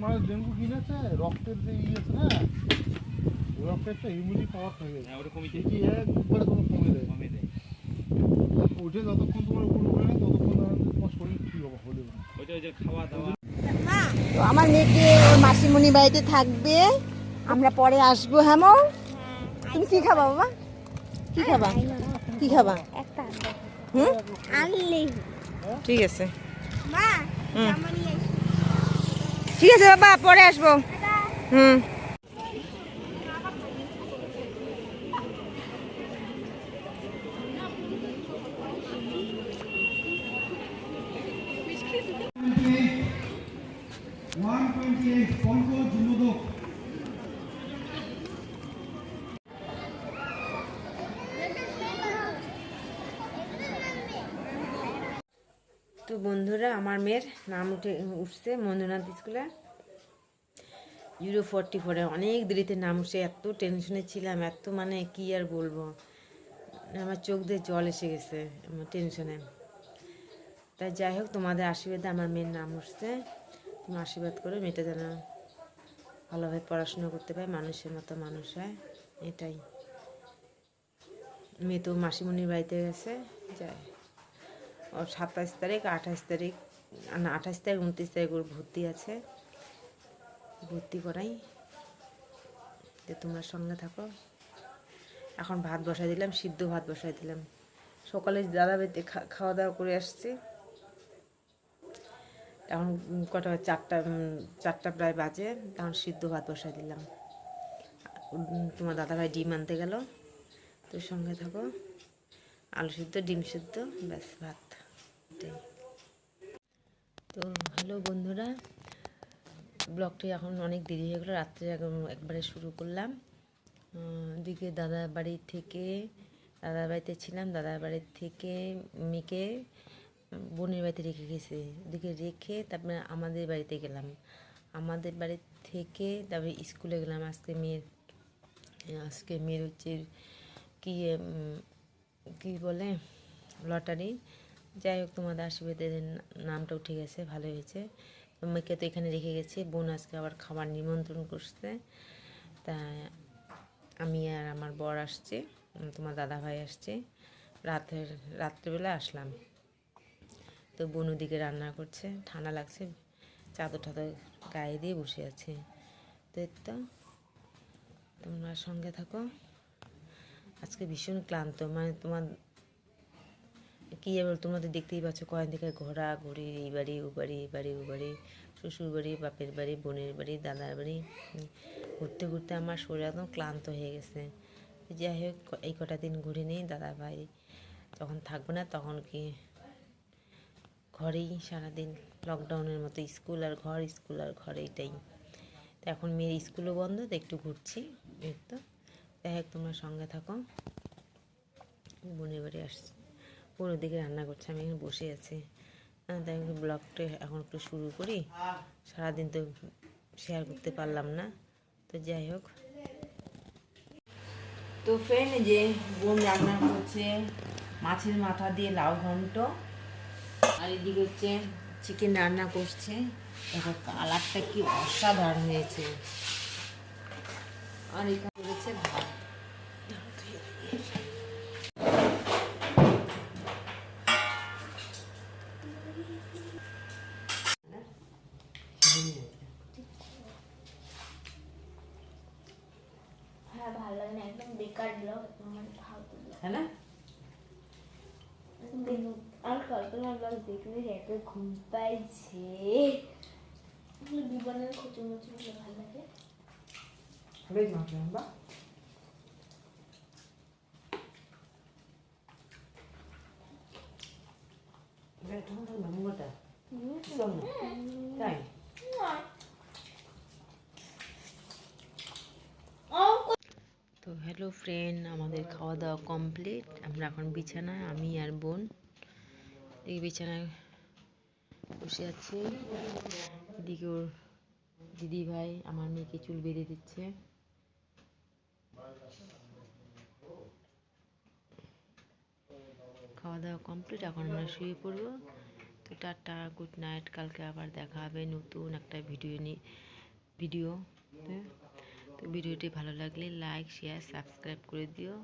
মানে ডেঙ্গু কিনেছে রক্তের যে আছে না রক্তের একটা ইমিউনিটি পাওয়ার থাকে ওটা কমিয়ে কি একবারে তোমার কমে দেয় উঠে যতক্ষণ তোমার উপর উঠে নেই ততক্ষণ তোমার শরীর ঠিক হবে হলে ওইটা ওই যে খাওয়া দাওয়া। তো আমার মেয়েকে ওর মাসিমণি বাড়িতে থাকবে, আমরা পরে আসবো। হ্যাঁ মৌ, তুমি কি খাবা বাবা? কি খাবা? কি খাবা? হুম, ঠিক আছে। ঠিক আছে বাবা, পরে আসবো। হুম। তো বন্ধুরা, আমার মেয়ের নাম উঠছে মঞ্জুনাথ স্কুলে U44-এ। অনেক দেরিতে নাম উঠছে, এত টেনশনে ছিলাম, এত মানে কি আর বলবো, আমার চোখ দিয়ে জল এসে গেছে আমার টেনশনে। তাই যাই হোক, তোমাদের আশীর্বাদে আমার মেয়ের নাম উঠছে। তুমি আশীর্বাদ করো মেয়েটা যেন ভালোভাবে পড়াশোনা করতে পারে, মানুষের মতো মানুষ হয়, এটাই। মেয়ে তো মাসিমণির বাড়িতে গেছে, যায় ওর 27 তারিখ 28 তারিখ না 28 তারিখ 29 তারিখ ওর ভর্তি আছে, ভর্তি করাই। যে তোমরা সঙ্গে থাকো। এখন ভাত বসাই দিলাম, সিদ্ধ ভাত বসাই দিলাম। সকালে দাদা বাড়িতে খাওয়া দাওয়া করে আসছি, এখন কটা চারটা প্রায় বাজে, তখন সিদ্ধ ভাত বসাই দিলাম। তোমার দাদাভাই ডিম আনতে গেল, তোর সঙ্গে থাকো। আলু সিদ্ধ, ডিম সিদ্ধ, ব্যাস ভাত, এটাই। তো হ্যালো বন্ধুরা, ব্লগটি এখন অনেক দেরি হয়ে গেলো, রাত্রে একবারে শুরু করলাম। ওদিকে দাদার বাড়িতে ছিলাম, দাদার বাড়ি থেকে মেয়েকে বোনের বাড়িতে রেখে গেছে, ওদিকে রেখে তারপরে আমাদের বাড়িতে গেলাম, আমাদের বাড়ি থেকে তারপরে স্কুলে গেলাম। আজকে মেয়ের হচ্ছে কি কী বলে লটারি, যাই হোক তোমাদের আশীর্বাদে নামটা উঠে গেছে, ভালো হয়েছে। মেয়েকে তো এখানে রেখে গেছি, বোন আজকে আবার খাবার নিমন্ত্রণ করছে, তা আমি আর আমার বর আসছে, তোমার দাদাভাই আসছে, রাত্রেবেলা আসলাম। তো বোন ওদিকে রান্না করছে, ঠান্ডা লাগছে, চাদর টাদর গায়ে দিয়ে বসে আছে। তো তোমরা সঙ্গে থাকো। আজকে ভীষণ ক্লান্ত, মানে তোমার কী বল, তোমরা তো দেখতেই পাচ্ছ কয়েক দিকে ঘোরাঘুরি, এই বাড়ি ও বাড়ি, এই বাড়ি ও বাড়ি, শ্বশুর বাড়ি, বাপের বাড়ি, বোনের বাড়ি, দাদার বাড়ি, ঘুরতে ঘুরতে আমার শরীর একদম ক্লান্ত হয়ে গেছে। যাই হোক, এই কটা দিন ঘুরে নেই, দাদা ভাই যখন থাকবে না তখন কি ঘরেই সারাদিন, লকডাউনের মতো স্কুল আর ঘর, স্কুল আর ঘর, এইটাই। তো এখন মেয়ের স্কুলও বন্ধ, তো একটু ঘুরছি, এই তো। যাই হোক, তোমরা সঙ্গে থাকো। বোনের বাড়ি আসছি, বোন ওদিকে রান্না করছে, আমি এখানে বসে আছি। তাই ব্লগটা এখন একটু শুরু করি, সারাদিন তো শেয়ার করতে পারলাম না। তো যাই হোক, তো ফ্রেন্ড, যে বোন রান্না করছে মাছের মাথা দিয়ে লাউ ঘন্ট, আর এদিকে হচ্ছে চিকেন রান্না করছে। দেখো কালারটা কি অসাধারণ হয়েছে। আর এখানে রয়েছে ভাত। হ্যাঁ, ভালো লাগে না, একদম বেকার ব্লগ, ফালতু ব্লগ, হ্যাঁ না? আর কল্পনা ব্লগ দেখলে এত ঘুম পাইছে, জীবনের খুচুমুচু ভালো লাগে। তাই তো হ্যালো ফ্রেন্ড, আমাদের খাওয়া দাওয়া কমপ্লিট, আমরা এখন বিছানায়, আমি আর বোন এই বিছানায় বসে আছি। এদিকে ওর দিদি ভাই আমার মেয়েকে চুল বেঁধে দিচ্ছে। খাওয়া দাওয়া কমপ্লিট, এখন আমরা শুয়ে পড়বো। তো টাটা, গুড নাইট। কালকে আবার দেখা হবে নতুন একটা ভিডিও তো ভিডিওটি ভালো লাগলে লাইক শেয়ার সাবস্ক্রাইব করে দিও।